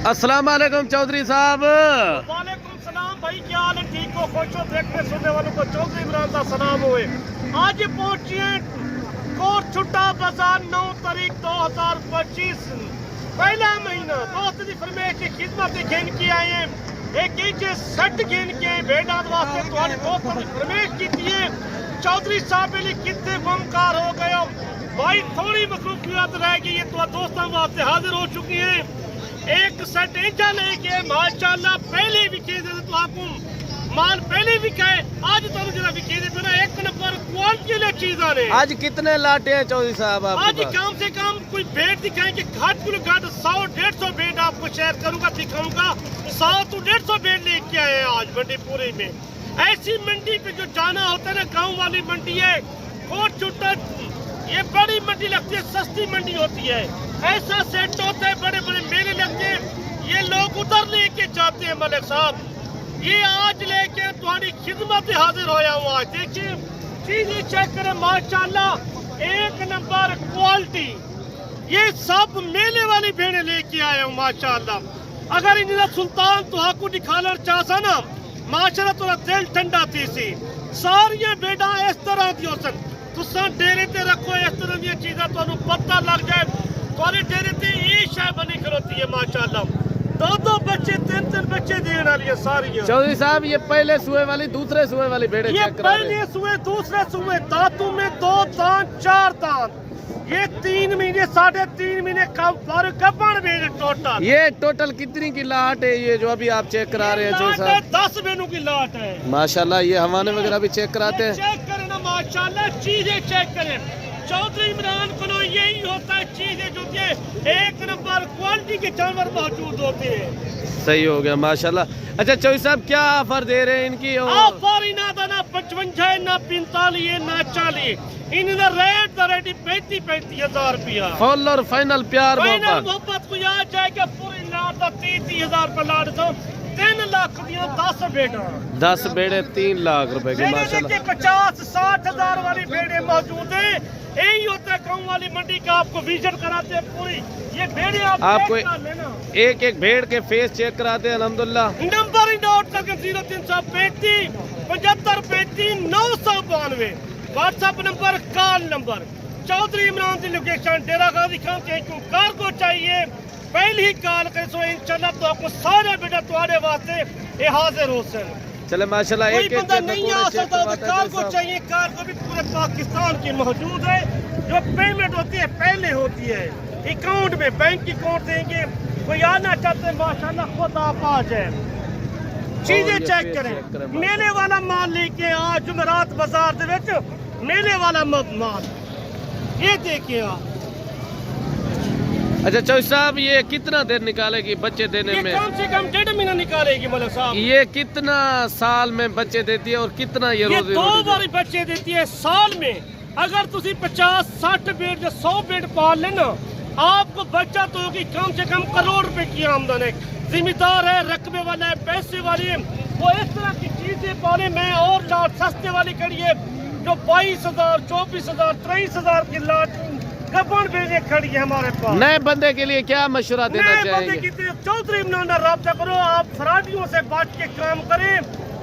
अस्सलाम वालेकुम चौधरी साहब। वालेकुम सलाम भाई, क्या हाल है? ठीक हो? खुश हो? देखने सुनने वालों को चौधरी इमरान का सलाम होए। आज पहुंचिए कोट छुट्टा बाजार 9 तारीख 2025 पहला महीना दोस्त की फरमाइश की खिदमत घेन की आए हैं। एक इंच सट घेन के भेड़ां वास्ते तुम्हारे दोस्तों की फरमाइश की है। चौधरी साहब लिए कितने गमकार हो गए हो भाई, थोड़ी मसरूफियत रह गई है तो दोस्तों वास्ते हाजिर हो चुकी हैं। एक सेट इंचा लेके माशाल्लाह पहले विके दे तो आपको माल पहले विका है। आज तो जरा विके दे ना एक नंबर क्वालिटी वाली चीज आ रही है। आज कितने लाटे हैं चौधरी साहब आपके आज पास? कम से कम कोई भेड़ दिखाएंगे, घाट कुल घाट 100-150 भेड़ आपको शेयर करूंगा, दिखाऊंगा। 100 to 150 भेड़ लेके आए हैं आज मंडी पूरे में। ऐसी मंडी पे जो जाना होता है ना, गाँव वाली मंडी है, कोट छुट्टा ये बड़ी मंडी लगती है, सस्ती मंडी होती है। ऐसा सेट होता है, बड़े बड़े मेले लगते हैं, ये लोग उधर लेके जाते हैं। मलिक साहब ये आज लेके तुम्हारी खिदमत में हाजिर होया हूँ। आज देखिए चीजें चेक करें, माशाल्लाह एक नंबर क्वालिटी। ये सब मेले वाली भेड़े लेके आया हूँ माशाल्लाह। अगर इन्हें सुल्तान तो आपको दिखाना चाहता ना, माशाल्लाह थोड़ा दिल ठंडा थी सी। सारिया भेड़ा इस तरह की हो सकती, तुसा डेरे ते रखो इस तरह दी चीज़ा तो पता लग जाए। तुम्हारे डेरे ते ये शाय बनी खलोती है माशाल्लाह। 2-2 बच्चे 3-3 बच्चे देने वाली है सारी। चौधरी साहब ये पहले सुए वाली दूसरे सुए वाली भेड़े ये चेक करा रहे पहले हैं। सुए दूसरे सुए दांतों में 2 दांत 4 दांत। ये 3 महीने 3.5 महीने कम पर कपड़ भेड़ टोटल। ये टोटल कितनी की लाट है ये जो अभी आप चेक करा रहे हैं चौधरी साहब? 10 बेनों की लाट है माशाल्लाह। ये हवाने वगैरह भी चेक कराते हैं? चेक करें ना माशाल्लाह, चीजें चेक करें। चौधरी इमरान को यही होता है, चीजें जो है एक नंबर क्वालिटी के जानवर मौजूद होते हैं। सही हो गया माशाल्लाह। अच्छा चौधरी साहब क्या ऑफर दे रहे हैं इनकी? ऑफर ही ना 55 ना 45 ना 40, इनका रेट तो रेडी 35 हजार रुपया। फुल और फाइनल प्यार फाइनल मोहब्बत मोहब्बत को याद जाएगा पूरी लाट का 30 हजार रुपये लाट दो। 3 लाख दिया 10 बेटा 10 बेड़े 3 लाख रुपए की माशाल्लाह। 50-60 हजार वाली भेड़े मौजूद है। यही होता है गाँव वाली मंडी का, आपको विजिट कराते हैं पूरी। ये भेड़े आपको चेक कर लेना। एक एक भेड़ के फेस चेक कराते हैं अल्हम्दुलिल्लाह। नंबर ही नोट करके 0335 7535 992 WhatsApp number, call number. Chaudhary Imran की लोकेशन डेरा गाजी खान के कार्गो चाहिए, पहले ही कॉल करे सो इंशाल्लाह तो आपको सारा बेटा तुम्हारे वास्ते ये हाजिर हो सके। चले माशाल्लाह। कोई एक बंदा एक नहीं आ सकता तो कार्गो चाहिए, कार्गो भी पूरे पाकिस्तान की मौजूद है। जो पेमेंट होती है पहले होती है अकाउंट में, बैंक अकाउंट देंगे। कोई आना चाहते हैं माशाल्लाह खुद आप आ जाए। चीजें चेक करें, मेले वाला माल लेके आज जुमेरात बाजार दे विच मेले वाला माल ये देखिए आप। अच्छा चौधरी साहब ये कितना देर निकालेगी बच्चे देने ये में? कम से कम 1.5 महीना निकालेगी मलिक साहब। ये कितना साल में बच्चे देती है और कितना ये ये रोजी 2 रोटी बार बच्चे देती है साल में। अगर तुसी 50-60 बेड़ या 100 बेड़ पाल लेना, आपको बच्चा तो होगी कम से कम करोड़ रुपए की आमदन है। जिम्मेदार है, रकबे वाला है, पैसे वाली है, वो इस तरह की चीजें पाले। मैं और लाट सस्ते वाली कड़ी है जो 22,000 24,000 23,000 की लाट कपड़ बेचे खड़ी है हमारे पास। नए बंदे के लिए क्या मशवरा देना नए बंदे चाहेंगे? की चौधरी इमरान से रब्ता करो। आप फराडियों से बांट के काम करें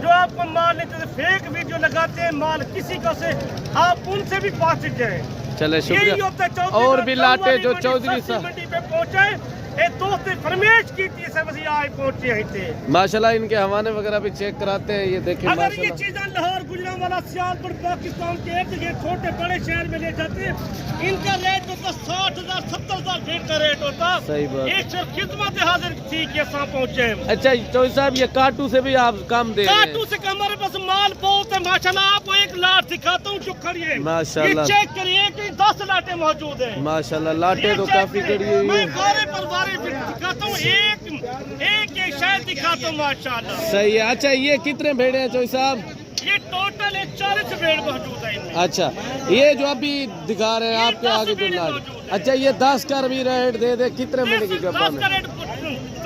जो आपको माल नहीं, फेक वीडियो लगाते हैं माल किसी का से, आप उनसे भी बात जाए। चले यही शुक्रिया। होता है चौधरी और भी लाटे जो मंडी चौधरी सस्ती साहब मंडी पे पहुंचे, ये दोस्त फरमाइश की थी सब आज पहुंचे हैं थे। माशाल्लाह इनके हवाने वगैरह भी चेक कराते हैं। ये देखिए अगर ये माशाल्लाह। चीजें लाहौर, गुजरांवाला, सियालपुर, पाकिस्तान के इर्द गिर्द छोटे बड़े शहर में ले जाते हैं, इनका रेट होता 60,000 70,000 भेड़ का रेट होता। सही बात। ये सिर्फ खिदमत हाजिर थी के साथ पहुंचे हैं। अच्छा चौधरी साहब ये काटू से भी आप कम दे रहे हैं? काटू से कम, हमारे पास माल बहुत है माशाल्लाह। आपको एक लाट दिखाता हूँ जो खड़ी है माशाल्लाह। ये चेक करिए कि 10 लाटें मौजूद है माशाल्लाह। लाटे तो काफी कड़ी हुई मैं है। बारे पर बारे दिखाता हूँ, एक शायद दिखाता हूँ माशाल्लाह। सही है। अच्छा ये कितने भेड़े हैं चौधरी साहब? ये टोटल 40 भेड़ मौजूद है इनमें। अच्छा ये जो अभी दिखा रहे हैं ये आपके 10 आगे जो भेड़ें लाट, मौजूद हैं। अच्छा ये 10 का भी रेट दे दे, कितने महीने की 10 कपान का है? रेट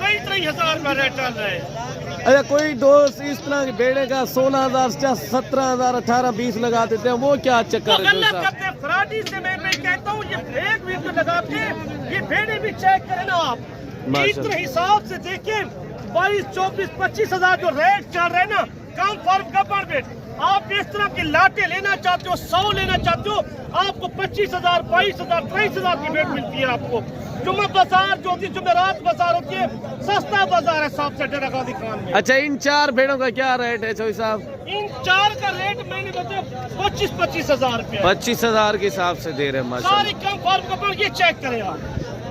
3,000 का रेट चल रहा है। अच्छा कोई दोस्त इस तरह के भेड़े का 16,000 17,000 18-20 लगा देते हैं, वो क्या चक्कर है गलत साहब? करते हैं फराडी से। मैं कहता हूँ ये एक वीडियो लगा के ये भेड़े भी चेक करें ना आप। माशाल्लाह। इतने हिसाब से देखिए 22, 24, 25 हजार जो रेट चल रहे हैं ना कम फर्म कपड़ में, आप इस तरह की लाटे लेना चाहते हो, 100 लेना चाहते हो, आपको 25,000, 22,000, 23,000 की रेट मिलती है आपको। जुम्मा बाजार जो होती है, जुमेरात बाजार होती है, सस्ता बाजार है सबसे डेरा गाजी खान में। अच्छा, इन 4 भेड़ों का क्या रेट है चौधरी साहब? इन 4 का रेट मैंने बताया 25-25 हजार रुपया। 25,000 के हिसाब से दे रहे हैं माशाल्लाह। सारी कम फर्म कपड़, ये चेक करें आप।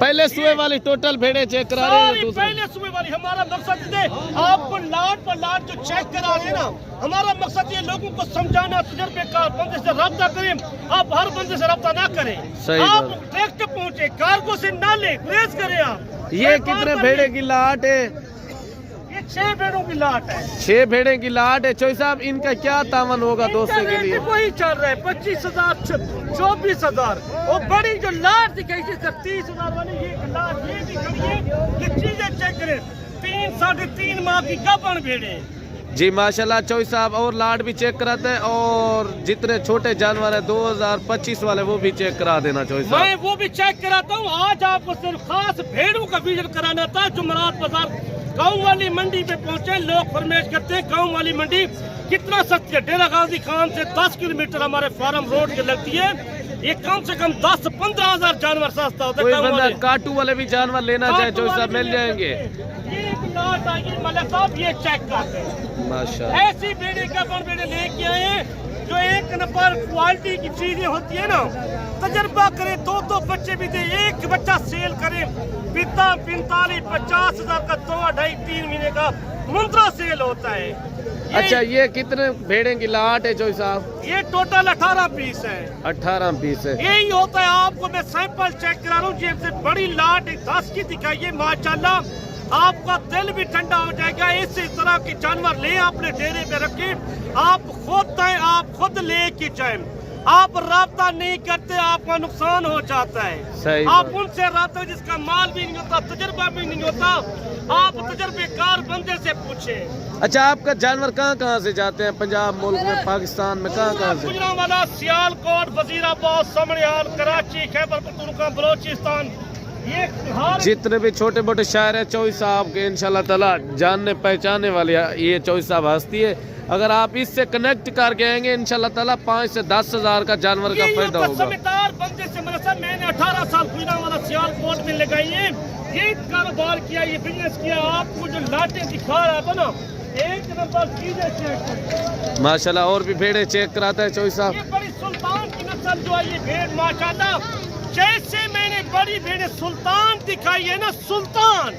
पहले सुबह वाली टोटल भेड़े चेक करा रहे हैं सारी दूसरे? पहले सुबह वाली। हमारा मकसद है आपको लाट पर लाट जो चेक करा रहे हैं ना, हमारा मकसद ये लोगों को समझाना, तजर्बेकार बंदे से रब्ता करें। आप हर बंदे से रब्ता ना करें, सही आप बात। ट्रैक्टर पहुंचे, कार्गो से ना ले, प्रेस करें आप। ये कितने भेड़े की लाट है? ये 6 भेड़ों की लाट है। 6 भेड़े की लाट है चौधरी साहब। इनका क्या तावन होगा दोस्तों के लिए? वही चल रहा है 25,000, 24,000। और बड़ी जो लाट दिखाई थी 30,000 वाली, ये लाट ये दिखाई है, ये चीजें चेक करें। 3, 3.5 माह की गबन भेड़े। जी माशाल्लाह चौधरी साहब। और लाट भी चेक कराते हैं, और जितने छोटे जानवर है 2025 वाले वो भी चेक करा देना चौधरी साहब। मैं वो भी चेक कराता हूँ। आज आपको सिर्फ खास भेड़ों का विजिट कराना था। जुमेरात बाजार गाँव वाली मंडी पे पहुंचे, लोग फरमाइश करते हैं गाँव वाली मंडी कितना सस्ती है। डेरा गाजी खान से 10 किलोमीटर हमारे फार्म रोड की लगती है। ये कम से कम 10-15 हजार जानवर सस्ता होता कोई है। बंदा काटू वाले भी जानवर लेना चाहे चौधरी साहब मिल जाएंगे। ये लाट आई मलिक साहब, ये चेक करते हैं। माशाल्लाह। ऐसी बेड़े का बेड़े लेके आए हैं जो एक नंबर क्वालिटी की चीजें होती है ना। तजर्बा करें, 2 बच्चे भी दे, एक बच्चा सेल करें, पिता 45-50 हजार का 2, 2.5, 3 महीने का मुंद्रा सेल होता है। अच्छा, ये कितने भेड़े की लाट है चौधरी साहब? ये टोटल 18 पीस है। 18 पीस है। यही होता है। आपको मैं सैंपल चेक करा रहा हूँ। जेब से बड़ी लाट 10 की दिखाइए, माशाल्लाह आपका दिल भी ठंडा हो जाएगा। इसी तरह के जानवर ले अपने डेरे पे रखे, आप खुद आए, आप खुद ले के जाए। आप राब्ता नहीं करते, आपका नुकसान हो जाता है। सही आप बात। उनसे राब्ता, जिसका माल भी नहीं होता, तजर्बा भी नहीं होता, आप तजर्बेकार बंदे से पूछे। अच्छा, आपका जानवर कहाँ से जाते हैं? पंजाब मुल्क में, पाकिस्तान में, कहाँ से? गुजरांवाला, सियालकोट, वजीराबाद, समड़ियाल, कराची, खैबर पख्तूनख्वा, बलोचिस्तान, ये हर जितने भी छोटे मोटे शायर है चौधरी साहब के इंशाल्लाह ताला जानने पहचाने वाले ये चौधरी साहब हस्ती है। अगर आप इससे कनेक्ट करके आएंगे इंशाल्लाह ताला 5 से 10 हजार का जानवर का फायदा होगा। समझदार बंदे से मैंने 18 साल गुजरांवाला सियालकोट में लगाई है। ये कारोबार किया, ये बिजनेस किया। आपको जो लाटें दिखा रहा था ना, एक नंबर चीजें चेक करें माशाल्लाह। और भी भेड़े चेक कराता है चौधरी साहब। ये बड़ी सुल्तान की नस्ल जो है, ये भेड़ माशाल्लाह। जैसे मैंने बड़ी भेड़ सुल्तान दिखाई है ना, सुल्तान,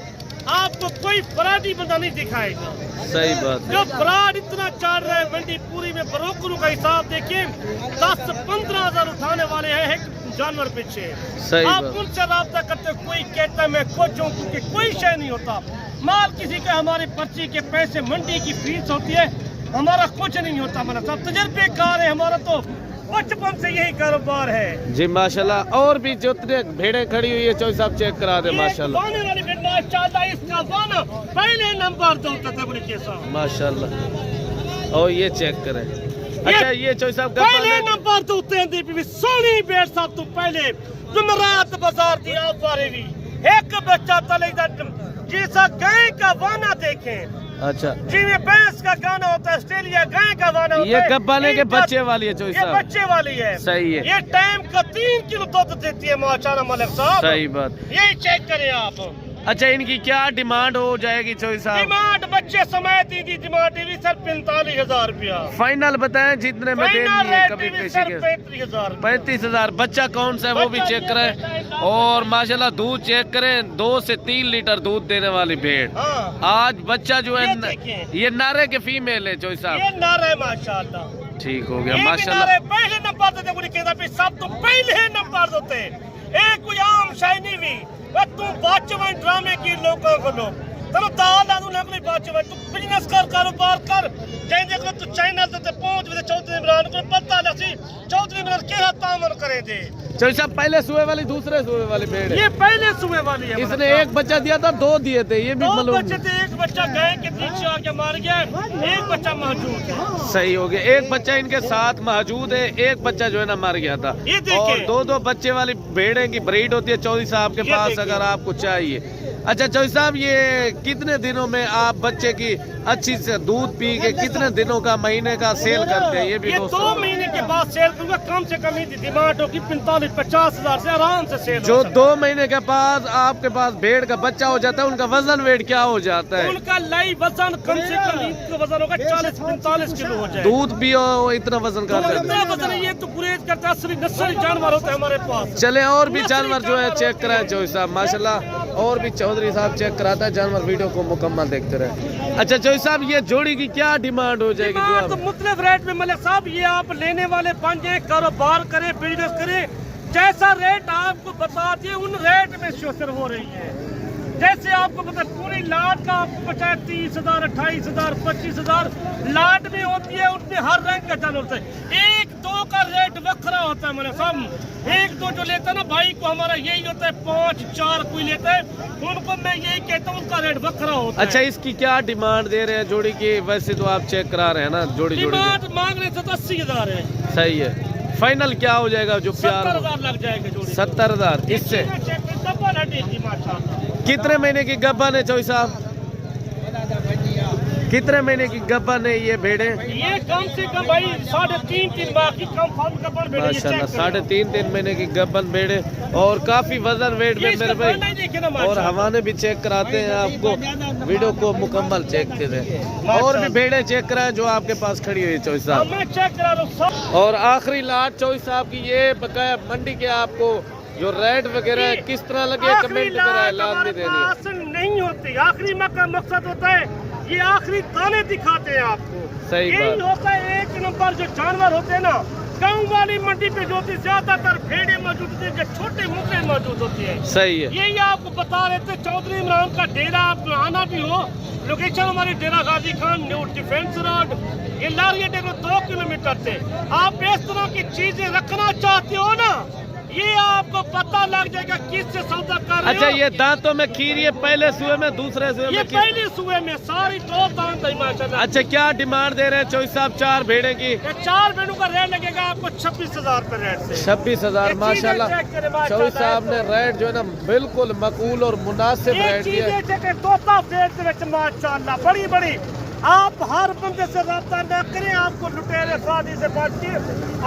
आपको कोई फराडी बंदा नहीं दिखाएगा। सही बात है। जो फ्रॉड इतना चल रहा है मंडी पूरी में, ब्रोकरों का हिसाब देखिए 10-15 हजार उठाने वाले हैं एक जानवर पीछे। सही आप बात। उनसे राब्ता करते, कोई कहता है मैं खुद हूँ, क्योंकि कोई शय नहीं होता। माल किसी का, हमारी पर्ची के पैसे, मंडी की फीस होती है, हमारा कुछ नहीं होता। हमारा सब तजर्बेकार है, हमारा तो बचपन से यही कारोबार है। जी माशाल्लाह। और भी जितने भेड़े खड़ी हुई है चौधरी साहब चेक करा दे माशाल्लाह। वाने वाली भेड़ माशाल्लाह, इसका वाना पहले नंबर दो तकबरी के साथ माशाल्लाह। और ये चेक करें। अच्छा, ये चौधरी साहब पहले नंबर तो उतने भी सोनी भेड़ साहब, तू पहले जुमेरात बाजार दी आप बारे भी एक बच्चा तले जैसा गाय का वाना देखें। अच्छा, जी में भैंस का गाना होता है, ऑस्ट्रेलिया गाय का वाना होता ये है। कब वाले के बच्चे वाली है चौधरी ये साहब? बच्चे वाली है। सही है। ये टाइम का 3 किलो दूध देती है माशाल्लाह मलिक साहब। सही बात। यही चेक करें आप। अच्छा, इनकी क्या डिमांड हो जाएगी चौधरी साहब? डिमांड बच्चे समय दी डिमांड भी सर 45,000 रुपया फाइनल बताएं जितने में देनी है। कभी भी पेशी सर के 35,000। 35,000। बच्चा कौन सा है वो भी बच्चा चेक ये करें। बेटा है, और माशाल्लाह दूध चेक करें, 2 से 3 लीटर दूध देने वाली भेड़। हाँ, आज बच्चा जो ये है देखें। ये नारे के फीमेल है चौधरी ये साहब। नर है माशाल्लाह। ठीक हो गया ये भी माशाल्लाह। नर है, पहले नंबर देते गुड़ी कहता भी सब तो पहले नंबर देते। एक कोई आम शायनी भी तू बाचवन ड्रामे की लोगों को लोग चलो दाल आलू नकली बाचवन, तू बिजनेस कर, कारोबार कर। जैसे देखो तू चैनल ते पहुंच भी चौधरी इमरान को पता लसी चौधरी इमरान क्या तामल करे दे। चौधरी साहब, पहले सुबह वाली दूसरे सुबह वाली भेड़ है। ये पहले सुबह वाली है। इसने एक बच्चा दिया था, 2 दिए थे, ये भी 2 मालूम। बच्चे थे, एक बच्चा गाय के पीछे आके मार गया, एक बच्चा मौजूद है। सही हो गया। एक बच्चा इनके साथ मौजूद है, एक बच्चा जो है ना मर गया था। ये देखिए। और 2-2 बच्चे वाली भेड़ें की ब्रीड होती है चौधरी साहब के ये पास, देखिए। अगर आपको चाहिए अच्छा चौधरी साहब, ये कितने दिनों में आप बच्चे की अच्छी से दूध पी के कितने दिनों का महीने का सेल करते हैं? ये भी ये 2 महीने के बाद सेल करूंगा। कम से कम डिमांड होगी 45-50 हजार से आराम से सेल। जो 2 महीने के बाद आपके पास भेड़ का बच्चा हो जाता है, उनका वजन वेट क्या हो जाता है? उनका लाई वजन कम से कम इनका वजन होगा 40-45 किलो हो जाए। दूध पियो इतना वजन कर देते इतना वजन है, ये तो गुरेज करता है। असली नस्ली जानवर होते हैं हमारे पास। चले और भी जानवर जो है चेक कराए चौधरी साहब, माशाल्लाह। और भी चौधरी साहब चेक कराता है जानवर, वीडियो को मुकम्मल देखते रहे। अच्छा चौधरी साहब, ये जोड़ी की क्या डिमांड हो जाएगी? जो तो मुख्तलिफ रेट में मलिक साहब, ये आप लेने वाले बन जाए, कारोबार करें, बिजनेस करें, जैसा रेट आपको बता दिए उन रेट में शोषण हो रही है। जैसे आपको पता पूरी लाट का आपको पता है 30,000, 28,000, 25,000 लाट में होती है। उसमें हर रंग का जानवर होता है। 1-2 का रेट वखरा होता है मेरे साहब। 1-2 जो लेता है ना भाई को, हमारा यही होता है। 5-4 कोई लेता है, उनको मैं यही कहता हूँ उनका रेट वखरा होता है। अच्छा, इसकी क्या डिमांड दे रहे हैं जोड़ी की? वैसे तो आप चेक करा रहे हैं ना जोड़ी डिमांड मांग रहे थे तो 80,000 है। सही है। फाइनल क्या हो जाएगा जो प्यार? 70,000 लग जाएगा जोड़ी। 70,000 इससे? कितने महीने की गब्बन है चौधरी साहब? कितने महीने की गब्बन है ये भेड़े? ये कम से कम भाई 3.5-3 माह की कम गब्बन भेड़े। माशाल्लाह 3.5 महीने की गब्बन भेड़े और काफी वजन वेट में मेरे भाई। और हवाने भी चेक कराते हैं आपको, वीडियो को मुकम्मल चेक करें। और भी भेड़े चेक कराएं जो आपके पास खड़ी हुई है चौधरी साहब। मैं चेक करा रहा हूं। और आखिरी लाट चौधरी साहब की ये बकाया मंडी के आपको जो रेट वगैरह है किस तरह लगे, कमेंट में लाजमी देनी नहीं होती। आखिरी माह का मकसद होता है ये आखिरी दाने दिखाते हैं आपको। सही यही होता है। 1 नंबर जो जानवर होते हैं ना, गाँव वाली मंडी पे जो होती ज्यादातर भेड़े मौजूद होती है, जो छोटे मुखरे मौजूद होती है। सही है। यही आपको बता रहे थे। चौधरी इमरान का डेरा आपको आना भी हो, लोकेशन हमारी डेरा Ghazi Khan new defence road, ये लारिया डेरा 2 किलोमीटर से। आप इस तरह की चीजें रखना चाहते हो ना, ये आपको पता लग जाएगा किससे सौदा कर रहे हो। अच्छा, ये दांतों में खीर, ये पहले सुए में, दूसरे सुए ये में खीर? पहले सुए में सारी 2 दांत है माशाल्लाह। अच्छा, क्या डिमांड दे रहे हैं चौधरी साहब 4 भेड़े की? ये 4 भेड़ों का रेट लगेगा आपको 26,000 रुपए रेट से। 26,000 माशाल्लाह। चौधरी साहब ने रेट जो है ना बिल्कुल मकबूल और मुनासिब रेट दिए। तोता फेस माशाल्लाह बड़ी बड़ी। आप हर बंदे से रब्ता न करें, आपको लुटेरे शादी से बच के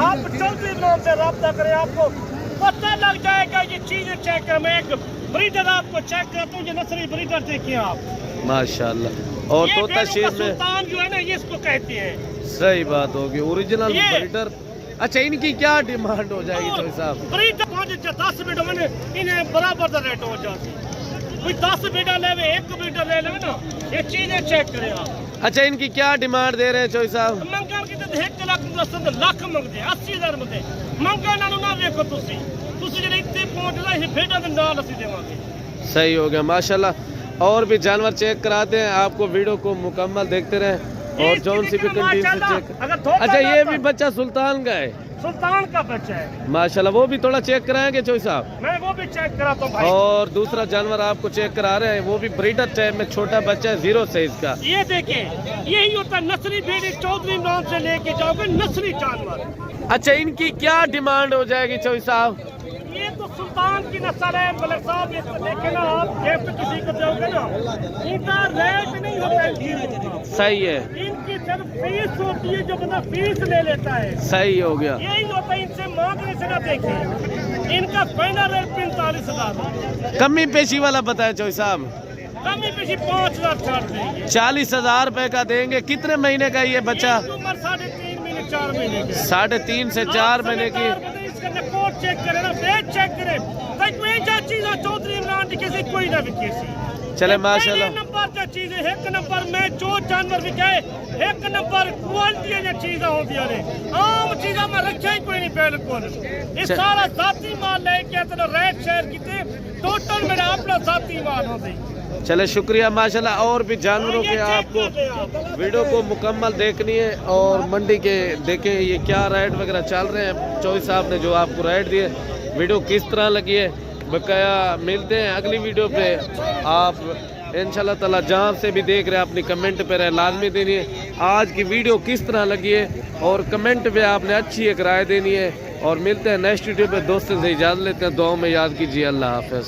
आप चौधरी लोग से रब्ता करें, आपको पता लग जाएगा। ये चीजें चेक करें। मैं एक ब्रीडर आपको चेक करता हूँ, ये नस्ली ब्रीडर देखिए आप माशाल्लाह। और तोता शेर में सुल्तान जो है ना, ये इसको कहते हैं। सही बात होगी, ओरिजिनल ब्रीडर। अच्छा, इनकी क्या डिमांड हो जाएगी चौधरी साहब? ब्रीडर 10 बेटा मैंने इन्हें बराबर का रेट हो जाती। कोई 10 बेटा ले, 1 ब्रीडर ले लेवे ना, ये चीजें चेक करें आप। अच्छा, इनकी क्या डिमांड दे रहे हैं चौधरी साहब? मंगन की तो 1 लाख मंगते 80,000 मंगते। मंगन ना देखो तुसी ਜਿਹੜੇ ਇੱਥੇ ਪਹੁੰਚਦਾ ਇਹ ਭੇਡਾਂ ਦੇ ਨਾਲ ਅਸੀਂ ਦੇਵਾਂਗੇ। सही हो गया माशाल्लाह। और भी जानवर चेक कराते हैं आपको, वीडियो को मुकम्मल देखते रहें। और जौन सी भी कंटीन से चेक। अच्छा, ये भी बच्चा सुल्तान का है? सुल्तान का बच्चा है माशाल्लाह। वो भी थोड़ा चेक कराएंगे चौधरी साहब? मैं वो भी चेक कराता हूँ भाई। और दूसरा जानवर आपको चेक करा रहे हैं, वो भी ब्रीडर टाइप में छोटा बच्चा है, 0 साइज का। ये देखिए, यही होता है नस्ली भेड़े। चौधरी नाम से लेके जाओगे नस्ली जानवर। अच्छा, इनकी क्या डिमांड हो जाएगी चौधरी साहब? ये तो सुल्तान की नस्ल है मलिक साहब। ये तो देखे ना आप, गिफ्ट किसी को दोगे ना, इनका रेट नहीं होता है। सही है। इनकी सिर्फ फीस होती है, जो बंदा फीस ले लेता है। सही हो गया। यही होता है। इनसे मांगने से ना देखे। इनका फाइनल रेट 45,000। कमी पेशी वाला बताया चौधरी साहब? कमी पेशी 5,000 छाड़ देंगे। 40,000 रुपए का देंगे। कितने महीने का ये बच्चा? उम्र 3.5 महीने 4 महीने की। 3.5 से 4 महीने की। कोड चेक करे ना, वेट चेक करे। भाई कोई जा चीज चौधरी इमरान की किसी कोई ना बिके सी। चले माशाल्लाह। नंबर जो चीज है 1 नंबर में जो जानवर बिके 1 नंबर क्वालिटी जो चीज़ होती है। आम चीज़ा में रखा ही कोई नहीं बिल्कुल। ये सारा जाती माल लेके तो रेट शेयर किते टोटल मेरा अपना जाती माल होती। चले शुक्रिया माशाल्लाह। और भी जानवरों के आपको वीडियो को मुकम्मल देखनी है और मंडी के देखें ये क्या रेट वगैरह चल रहे हैं। चौधरी साहब ने जो आपको रेट दिए, वीडियो किस तरह लगी है बकाया मिलते हैं अगली वीडियो पे। आप इंशाल्लाह ताला जहाँ से भी देख रहे हैं अपनी कमेंट पे रहे लाजमी देनी है आज की वीडियो किस तरह लगी है, और कमेंट पे आपने अच्छी एक राय देनी है। और मिलते हैं नेक्स्ट वीडियो पे। दोस्तों से इजाज़त लेते हैं, दुआओं में याद कीजिए। अल्लाह हाफ़िज़।